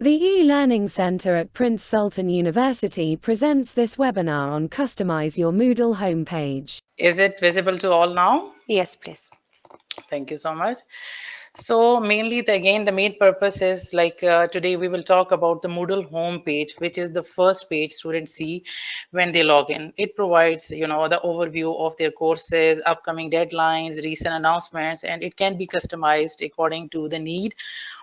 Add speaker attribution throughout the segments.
Speaker 1: The e-learning center at Prince Sultan University presents this webinar on Customize Your Moodle homepage.
Speaker 2: Is it visible to all now?
Speaker 3: Yes, please.
Speaker 2: Thank you so much. So mainly, the main purpose is today we will talk about the Moodle home page, which is the first page students see when they log in. It provides, the overview of their courses, upcoming deadlines, recent announcements, and it can be customized according to the need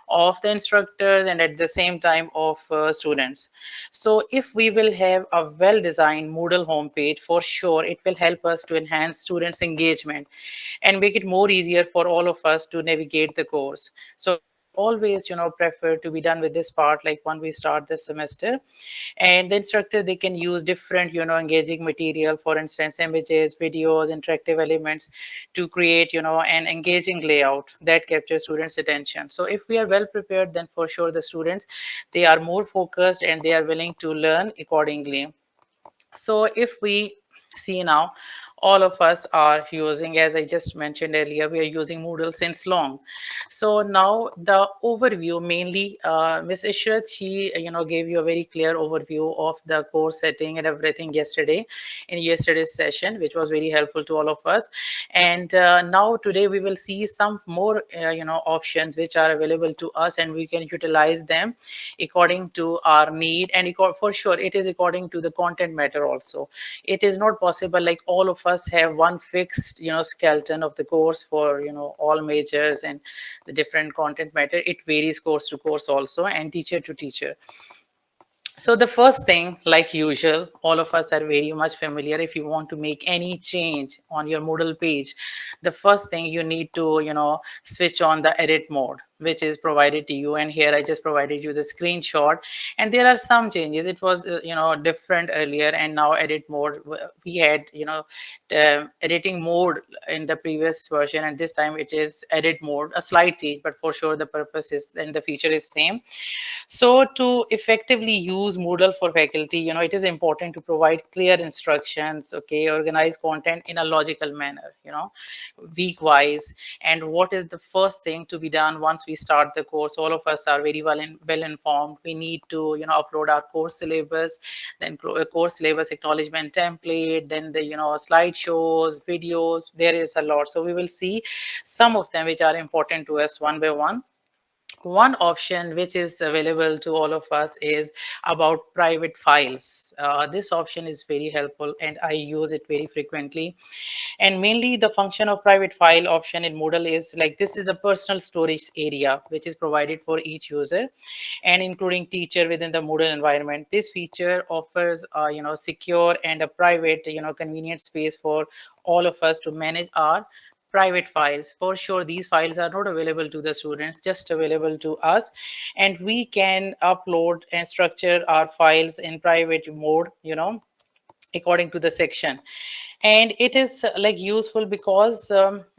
Speaker 2: of the instructors and at the same time of students. So if we will have a well-designed Moodle homepage, for sure it will help us to enhance students' engagement and make it more easier for all of us to navigate the course. So I always, prefer to be done with this part like when we start the semester. And the instructor, they can use different, engaging material, for instance, images, videos, interactive elements to create, an engaging layout that captures students' attention. So if we are well prepared, then for sure the students, they are more focused and they are willing to learn accordingly. So if we see now, all of us are using, as I just mentioned earlier, we are using Moodle since long. So now the overview mainly, Ms. Ishrat, she gave you a very clear overview of the course setting and everything yesterday in yesterday's session, which was very helpful to all of us. And now today we will see some more options which are available to us, and we can utilize them according to our need, and for sure it is according to the content matter also. It is not possible like all of us have one fixed skeleton of the course for all majors and the different content matter. It varies course to course also and teacher to teacher. So the first thing, like usual, all of us are very much familiar. If you want to make any change on your Moodle page, the first thing you need to, switch on the edit mode, which is provided to you. And here I just provided you the screenshot. And there are some changes. It was, different earlier, and now edit mode. We had, editing mode in the previous version, and this time it is edit mode, a slight change, but for sure the purpose is and the feature is same. So to effectively use Moodle for faculty, it is important to provide clear instructions, okay, organize content in a logical manner, week wise. And what is the first thing to be done once we start the course? All of us are very well informed. We need to, upload our course syllabus, then course syllabus acknowledgement template, then the, slideshows, videos. There is a lot. So we will see some of them which are important to us one by one. One option which is available to all of us is about private files. This option is very helpful and I use it very frequently. And mainly the function of private file option in Moodle is like this is a personal storage area which is provided for each user and including teacher within the Moodle environment. This feature offers secure and a private, convenient space for all of us to manage our private files. For sure these files are not available to the students, just available to us, and we can upload and structure our files in private mode, according to the section. And it is like useful because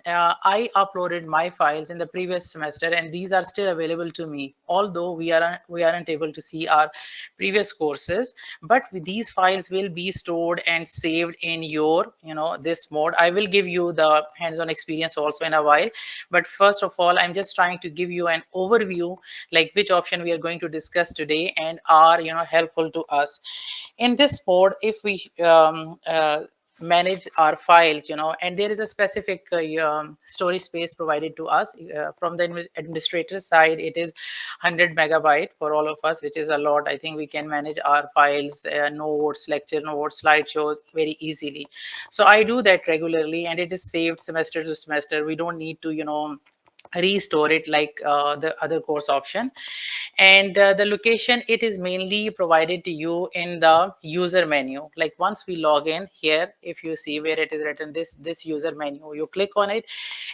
Speaker 2: I uploaded my files in the previous semester and these are still available to me, although we aren't able to see our previous courses, but these files will be stored and saved in your this mode. I will give you the hands-on experience also in a while, but first of all I'm just trying to give you an overview like which option we are going to discuss today and are helpful to us. In this mode, if we manage our files, and there is a specific storage space provided to us from the administrator side. It is 100 megabyte for all of us, which is a lot. I think we can manage our files, notes, lecture notes, slideshows very easily. So I do that regularly and it is saved semester to semester. We don't need to restore it like the other course option. And the location, it is mainly provided to you in the user menu. Like once we log in here, if you see where it is written this user menu, you click on it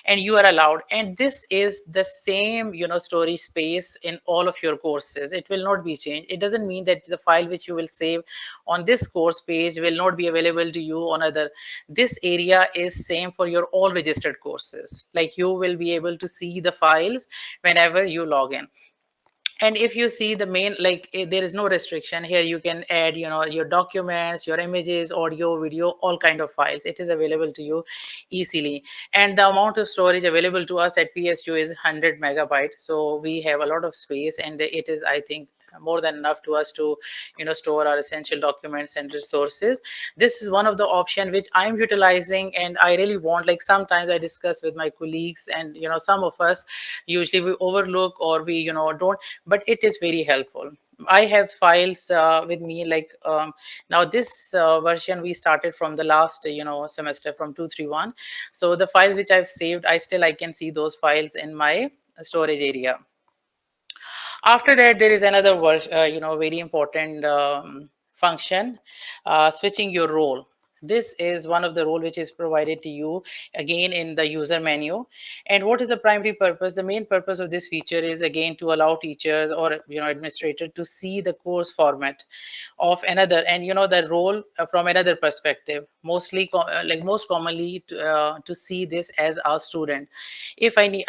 Speaker 2: and you are allowed. And this is the same storage space in all of your courses. It will not be changed. It doesn't mean that the file which you will save on this course page will not be available to you on other. This area is same for your all registered courses. Like you will be able to see the files whenever you log in. And if you see the main, like there is no restriction here. You can add your documents, your images, audio, video, all kind of files. It is available to you easily. And the amount of storage available to us at PSU is 100 megabyte. So we have a lot of space and it is, I think, more than enough to us to store our essential documents and resources. This is one of the option which I'm utilizing, and I really want, like, sometimes I discuss with my colleagues, and some of us usually we overlook, or we don't, but it is very helpful. I have files with me, like, now this version we started from the last semester, from 231. So the files which I've saved, I can see those files in my storage area. After that, there is another very important function, switching your role. This is one of the role which is provided to you again in the user menu. And what is the primary purpose? The main purpose of this feature is again to allow teachers or administrator to see the course format of another, and the role from another perspective. Like most commonly to see this as a student. If I need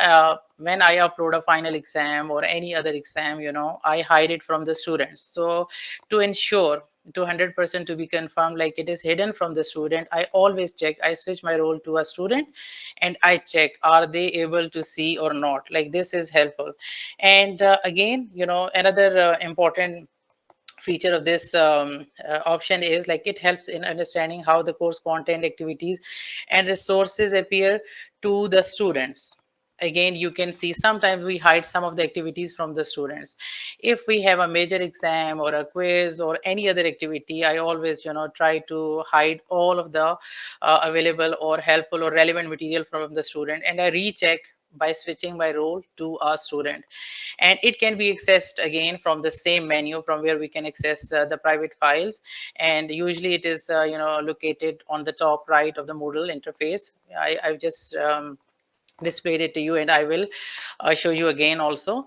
Speaker 2: when I upload a final exam or any other exam, I hide it from the students. So to ensure to 100% to be confirmed, like it is hidden from the student, I always check, I switch my role to a student, and I check are they able to see or not. Like this is helpful. And again, another important feature of this option is, like, it helps in understanding how the course content, activities and resources appear to the students. Again, you can see sometimes we hide some of the activities from the students. If we have a major exam or a quiz or any other activity, I always try to hide all of the available or helpful or relevant material from the student, and I recheck by switching my role to a student. And it can be accessed again from the same menu from where we can access the private files. And usually it is located on the top right of the Moodle interface. I've just displayed it to you, and I will show you again also.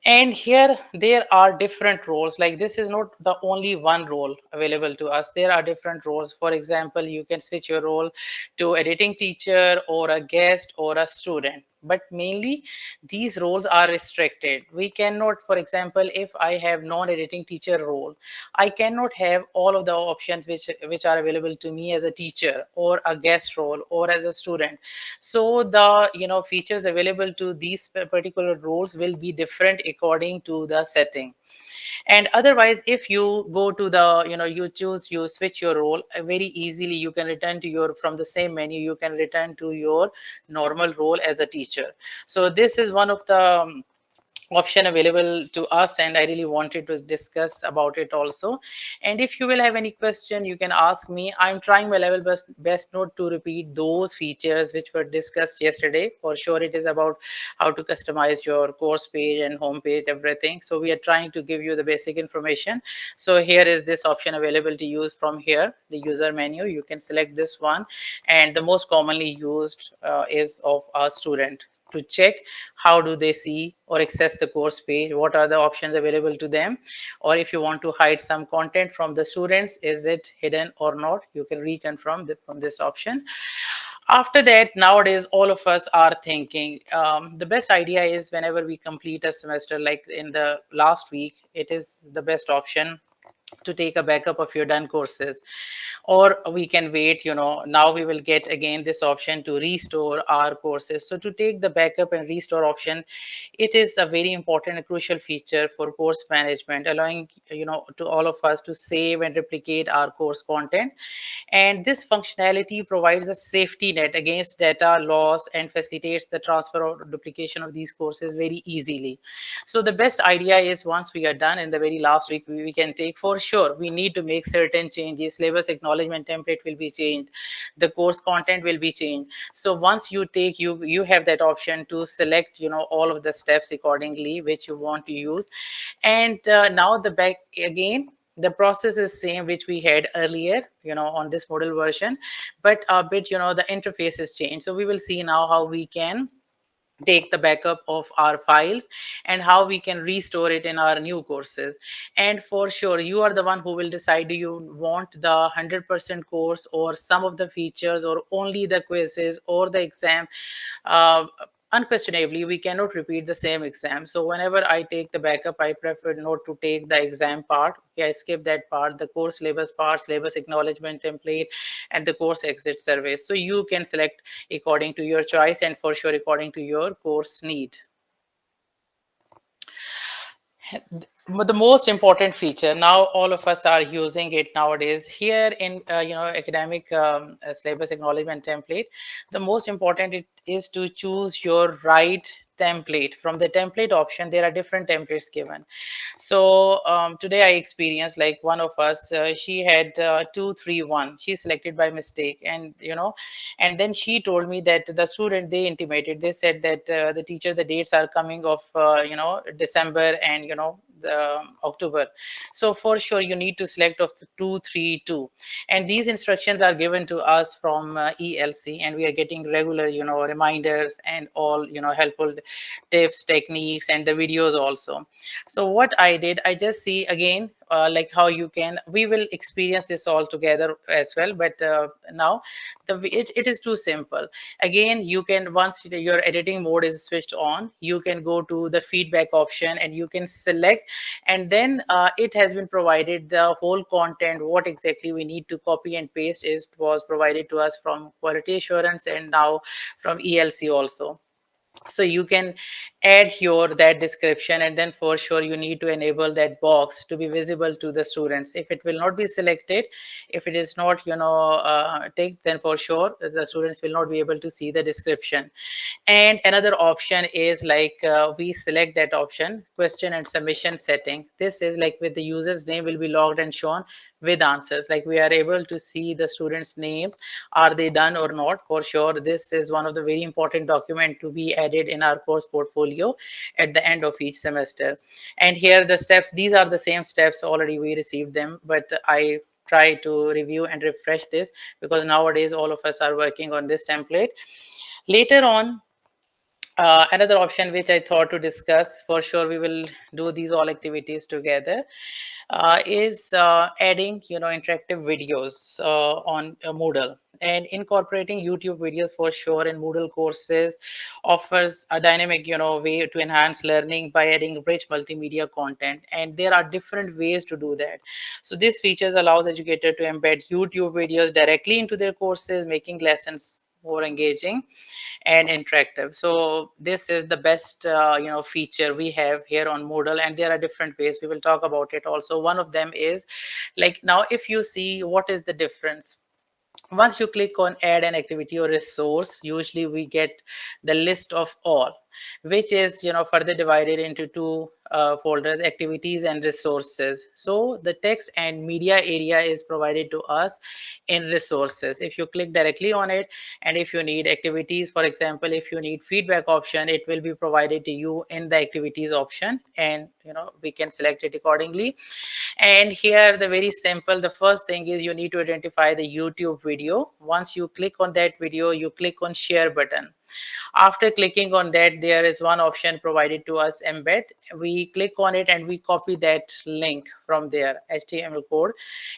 Speaker 2: And here there are different roles. Like this is not the only one role available to us. There are different roles. For example, you can switch your role to editing teacher or a guest or a student. But mainly these roles are restricted. We cannot, for example, if I have non-editing teacher role, I cannot have all of the options which are available to me as a teacher or a guest role or as a student. So the features available to these particular roles will be different according to the setting. And otherwise, if you go to the you switch your role, very easily you can return to your, from the same menu, you can return to your normal role as a teacher. So this is one of the option available to us, and I really wanted to discuss about it also. And if you will have any question, you can ask me. I'm trying my level best not to repeat those features which were discussed yesterday. For sure it is about how to customize your course page and home page, everything. So we are trying to give you the basic information. So here is this option available to use from here, the user menu. You can select this one, and the most commonly used is of a student, to check how do they see or access the course page, what are the options available to them, or if you want to hide some content from the students, is it hidden or not, you can reconfirm from this option. After that, nowadays all of us are thinking the best idea is whenever we complete a semester, like in the last week, it is the best option to take a backup of your done courses. Or we can wait, now we will get again this option to restore our courses. So to take the backup and restore option, it is a very important and crucial feature for course management, allowing to all of us to save and replicate our course content. And this functionality provides a safety net against data loss and facilitates the transfer or duplication of these courses very easily. So the best idea is, once we are done in the very last week, we can take, for sure we need to make certain changes. Syllabus acknowledgement template will be changed, the course content will be changed. So once you take, you have that option to select all of the steps accordingly which you want to use. And now the back again, the process is same which we had earlier on this Moodle version, but a bit the interface is changed. So we will see now how we can take the backup of our files and how we can restore it in our new courses. And for sure you are the one who will decide, do you want the 100% course or some of the features or only the quizzes or the exam. uh, Unquestionably we cannot repeat the same exam. So whenever I take the backup, I prefer not to take the exam part. Okay, I skip that part, the course syllabus part, syllabus acknowledgement template, and the course exit survey. So you can select according to your choice and for sure according to your course need. But the most important feature, now all of us are using it nowadays here in academic syllabus acknowledgement template. The most important it is to choose your right template. From the template option, there are different templates given. So today I experienced, like, one of us, she had 231, she selected by mistake, and and then she told me that the student, they intimated, they said that the teacher, the dates are coming of December and the October. So for sure you need to select of the 232, and these instructions are given to us from ELC, and we are getting regular reminders and all helpful tips, techniques, and the videos also. So what I did, I just see again, like how you can, we will experience this all together as well, but now it is too simple. Again, you can, once your editing mode is switched on, you can go to the feedback option and you can select, and then it has been provided the whole content, what exactly we need to copy and paste is was provided to us from quality assurance and now from ELC also. So you can add your that description, and then for sure you need to enable that box to be visible to the students. If it will not be selected, if it is not ticked, then for sure the students will not be able to see the description. And another option is like we select that option, question and submission setting. This is like with the user's name will be logged and shown with answers, like we are able to see the students' names, are they done or not. For sure this is one of the very important document to be added in our course portfolio at the end of each semester. And here the steps, these are the same steps, already we received them, but I try to review and refresh this because nowadays all of us are working on this template. Later on, another option which I thought to discuss, for sure we will do these all activities together, is adding interactive videos on Moodle, and incorporating YouTube videos for sure in Moodle courses offers a dynamic way to enhance learning by adding rich multimedia content, and there are different ways to do that. So this features allows educator to embed YouTube videos directly into their courses, making lessons more engaging and interactive. So this is the best feature we have here on Moodle, and there are different ways we will talk about it also. One of them is, like, now if you see what is the difference, once you click on add an activity or resource, usually we get the list of all, which is further divided into two folders, activities and resources. So the text and media area is provided to us in resources. If you click directly on it, and if you need activities, for example, if you need feedback option, it will be provided to you in the activities option, and we can select it accordingly. And here the very simple, the first thing is you need to identify the YouTube video. Once you click on that video, you click on share button. After clicking on that, there is one option provided to us, embed. We click on it and we copy that link from there, HTML code,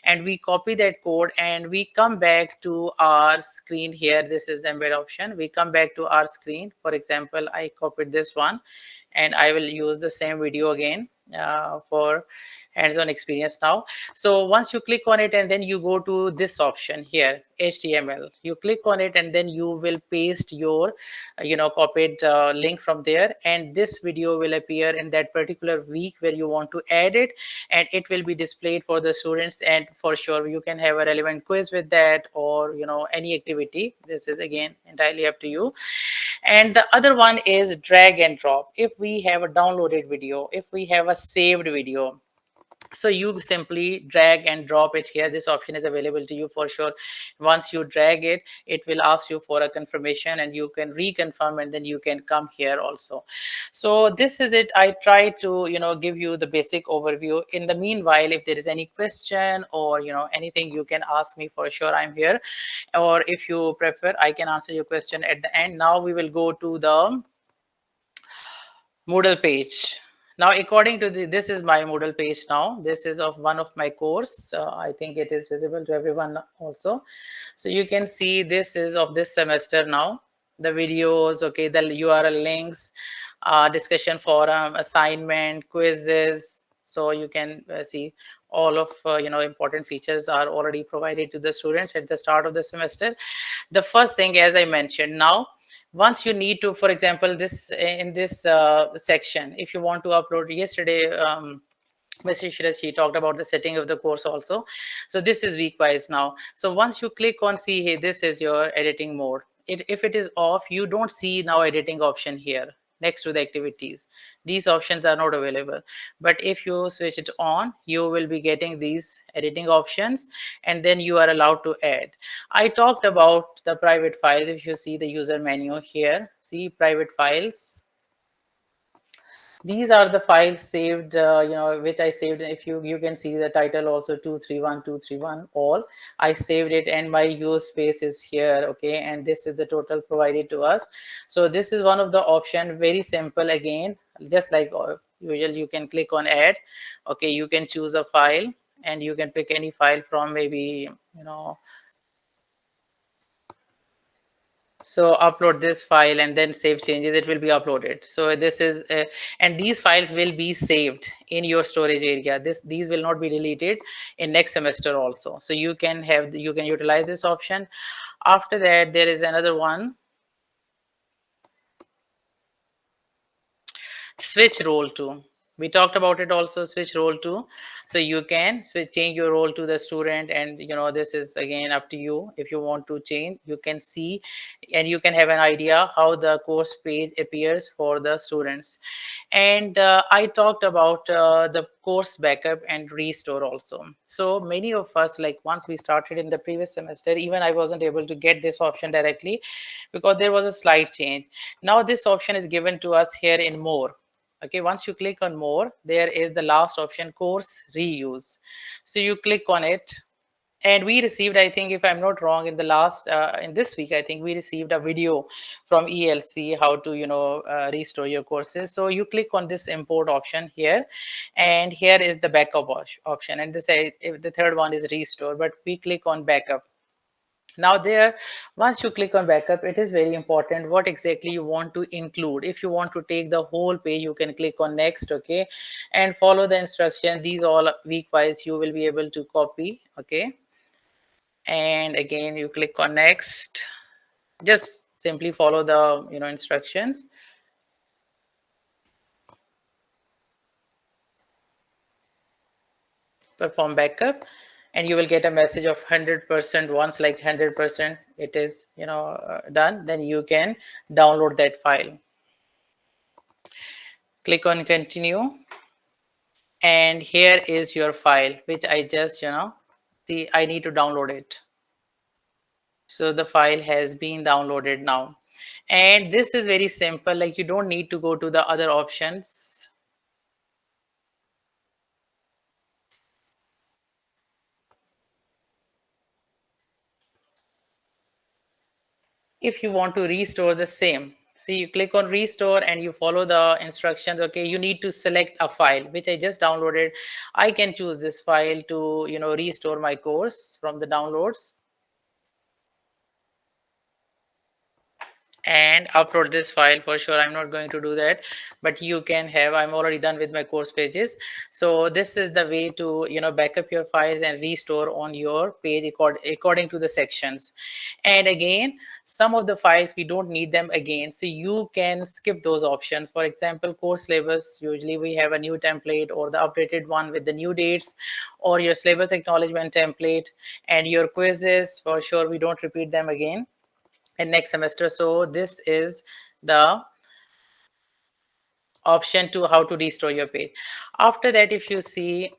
Speaker 2: and we copy that code and we come back to our screen here. This is the embed option. We come back to our screen. For example, I copied this one and I will use the same video again for hands-on experience now. So once you click on it and then you go to this option here, HTML, you click on it and then you will paste your copied link from there, and this video will appear in that particular week where you want to add it, and it will be displayed for the students. And for sure you can have a relevant quiz with that, or any activity. This is again entirely up to you. And the other one is drag and drop. If we have a downloaded video, if we have a saved video, so you simply drag and drop it here. This option is available to you for sure. Once you drag it, it will ask you for a confirmation and you can reconfirm, and then you can come here also. So this is it. I try to give you the basic overview. In the meanwhile, if there is any question or anything, you can ask me. For sure I'm here, or if you prefer, I can answer your question at the end. Now we will go to the Moodle page. Now, according to this is my Moodle page now. This is of one of my course. I think it is visible to everyone also. So you can see this is of this semester now. The videos, okay, the URL links, discussion forum, assignment, quizzes. So you can see all of important features are already provided to the students at the start of the semester. The first thing, as I mentioned, now once you need to, for example, this in this section, if you want to upload yesterday, Mr. Shreya, she talked about the setting of the course also. So this is week wise now. So once you click on see, hey, this is your editing mode. If it is off, you don't see now editing option here next to the activities. These options are not available. But if you switch it on, you will be getting these editing options, and then you are allowed to add. I talked about the private files. If you see the user menu here, see private files. These are the files saved, which I saved. If you can see the title also 231231 all. I saved it, and my use space is here. Okay, and this is the total provided to us. So this is one of the option. Very simple again, just like usual. You can click on add. Okay, you can choose a file, and you can pick any file from maybe so upload this file and then save changes, it will be uploaded. So this is and these files will be saved in your storage area. These will not be deleted in next semester also. So you can utilize this option. After that, there is another one, switch role to. We talked about it also, switch role to. So you can change your role to the student, and this is again up to you. If you want to change, you can see, and you can have an idea how the course page appears for the students. And I talked about the course backup and restore also. So many of us, like once we started in the previous semester, even I wasn't able to get this option directly because there was a slight change. Now this option is given to us here in more. Okay, once you click on more, there is the last option, course reuse. So you click on it, and we received, I think, if I'm not wrong, in the last in this week, I think we received a video from ELC how to restore your courses. So you click on this import option here, and here is the backup option, and this if the third one is restore, but we click on backup. Now there, once you click on backup, it is very important what exactly you want to include. If you want to take the whole page, you can click on next. Okay, and follow the instruction. These all week wise you will be able to copy. Okay, and again you click on next. Just simply follow the instructions. Perform backup, and you will get a message of 100%. Once like 100% it is done, then you can download that file. Click on continue, and here is your file, which I just see. I need to download it. So the file has been downloaded now, and this is very simple. Like, you don't need to go to the other options. If you want to restore the same, see, you click on restore and you follow the instructions. Okay, you need to select a file, which I just downloaded. I can choose this file to restore my course from the downloads, and upload this file. For sure, I'm not going to do that, but you can have. I'm already done with my course pages. So this is the way to back up your files and restore on your page according to the sections. And again, some of the files we don't need them again, so you can skip those options. For example, course syllabus, usually we have a new template or the updated one with the new dates, or your syllabus acknowledgement template, and your quizzes, for sure we don't repeat them again in next semester. So this is the option to how to restore your page. After that, if you see,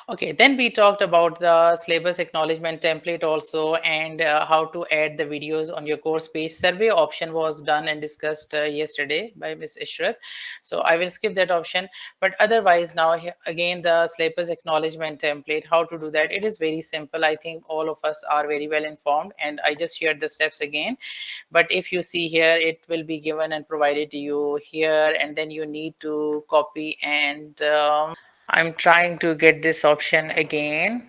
Speaker 2: okay, then we talked about the syllabus acknowledgement template also, and how to add the videos on your course page. Survey option was done and discussed yesterday by Ms. Ishrat. So I will skip that option. But otherwise now, again, the syllabus acknowledgement template, how to do that. It is very simple. I think all of us are very well informed, and I just shared the steps again. But if you see here, it will be given and provided to you here, and then you need to copy and I'm trying to get this option again.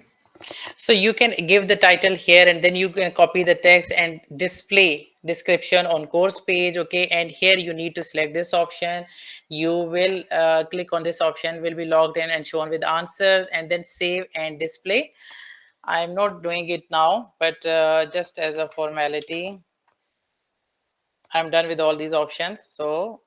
Speaker 2: So you can give the title here, and then you can copy the text and display description on course page. Okay, and here you need to select this option. You will click on this option, will be logged in and shown with answers, and then save and display. I'm not doing it now, but just as a formality, I'm done with all these options. So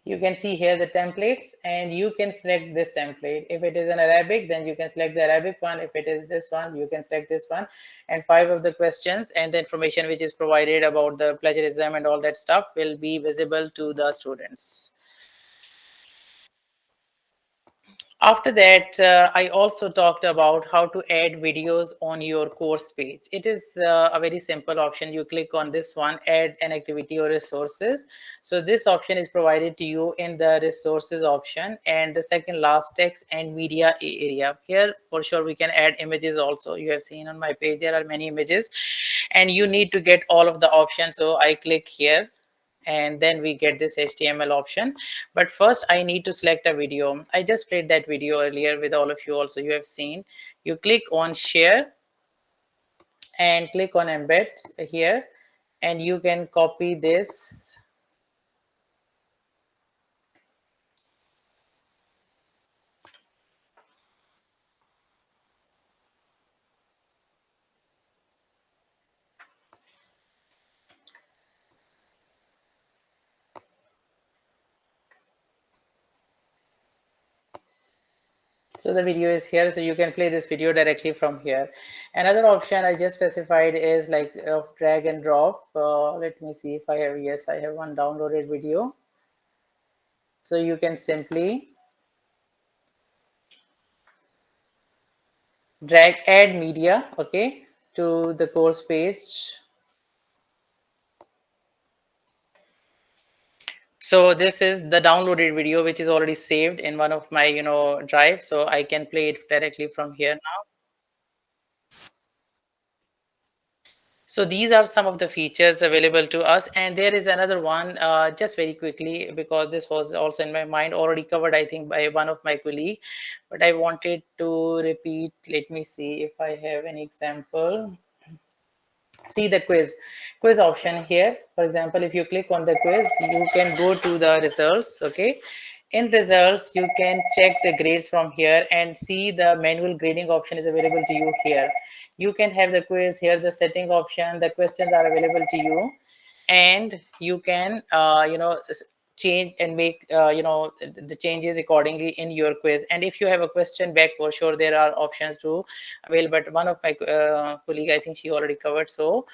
Speaker 2: you can see here the templates, and you can select this template. If it is in Arabic, then you can select the Arabic one. If it is this one, you can select this one. And 5 of the questions and the information which is provided about the plagiarism and all that stuff will be visible to the students. After that, I also talked about how to add videos on your course page. It is a very simple option. You click on this one, add an activity or resources. So this option is provided to you in the resources option and the second last text and media area. Here, for sure, we can add images also. You have seen on my page, there are many images and you need to get all of the options. So I click here and then we get this HTML option. But first I need to select a video. I just played that video earlier with all of you also, you have seen. You click on share and click on embed here, and you can copy this. So the video is here, so you can play this video directly from here. Another option I just specified is like drag and drop. Let me see if I have, yes, I have one downloaded video. So you can simply drag add media, okay, to the course page. So this is the downloaded video, which is already saved in one of my, drive. So I can play it directly from here now. So these are some of the features available to us. And there is another one, just very quickly, because this was also in my mind, already covered, I think, by one of my colleagues. But I wanted to repeat. Let me see if I have an example. See the quiz option here. For example, if you click on the quiz, you can go to the results. Okay, in results you can check the grades from here and see the manual grading option is available to you here. You can have the quiz here, the setting option, the questions are available to you, and you can change and make the changes accordingly in your quiz. And if you have a question back, for sure there are options to avail, but one of my colleague, I think she already covered, so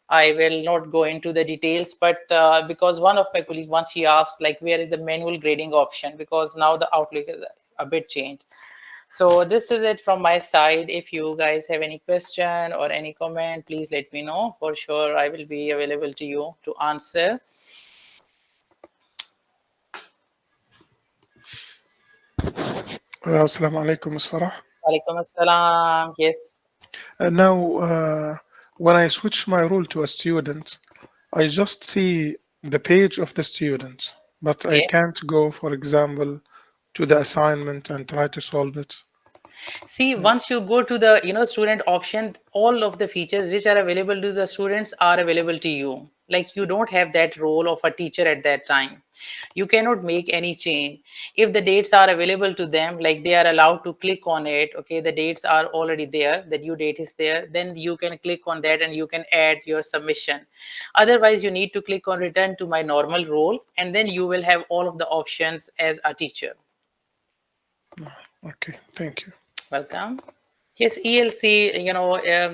Speaker 2: I will not go into the details. But because one of my colleagues once she asked like where is the manual grading option, because now the outlook is a bit changed. So this is it from my side. If you guys have any question or any comment, please let me know. For sure, I will be available to you to answer.
Speaker 3: Assalamu alaikum, Ms. Farah.
Speaker 2: Alaikum assalam. Yes.
Speaker 3: Now, when I switch my role to a student, I just see the page of the student, but I
Speaker 2: Yes.
Speaker 3: can't go, for example, to the assignment and try to solve it.
Speaker 2: See, once you go to the student option, all of the features which are available to the students are available to you. Like you don't have that role of a teacher at that time. You cannot make any change. If the dates are available to them, like they are allowed to click on it, okay, the dates are already there, the due date is there, then you can click on that and you can add your submission. Otherwise, you need to click on return to my normal role, and then you will have all of the options as a teacher.
Speaker 3: Okay, thank you.
Speaker 2: Welcome. Yes, ELC,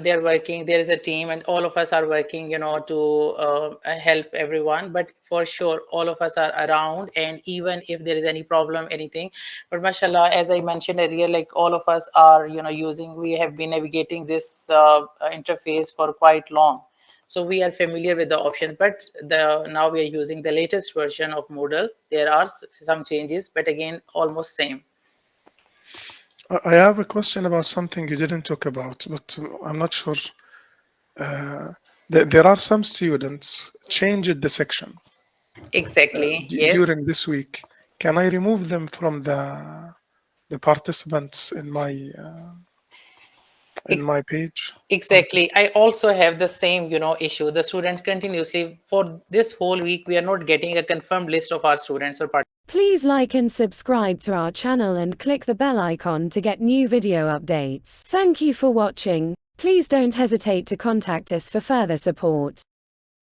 Speaker 2: they're working, there is a team, and all of us are working, to help everyone. But for sure, all of us are around, and even if there is any problem, anything. But mashallah, as I mentioned earlier, like all of us are, we have been navigating this interface for quite long. So we are familiar with the options, but now we are using the latest version of Moodle. There are some changes, but again, almost same.
Speaker 3: I have a question about something you didn't talk about, but I'm not sure. There are some students changed the section
Speaker 2: Exactly. Yes.
Speaker 3: during this week. Can I remove them from the participants in my page?
Speaker 2: Exactly. I also have the same, issue. The students continuously for this whole week, we are not getting a confirmed list of our students or participants.
Speaker 1: Please like and subscribe to our channel and click the bell icon to get new video updates. Thank you for watching. Please don't hesitate to contact us for further support.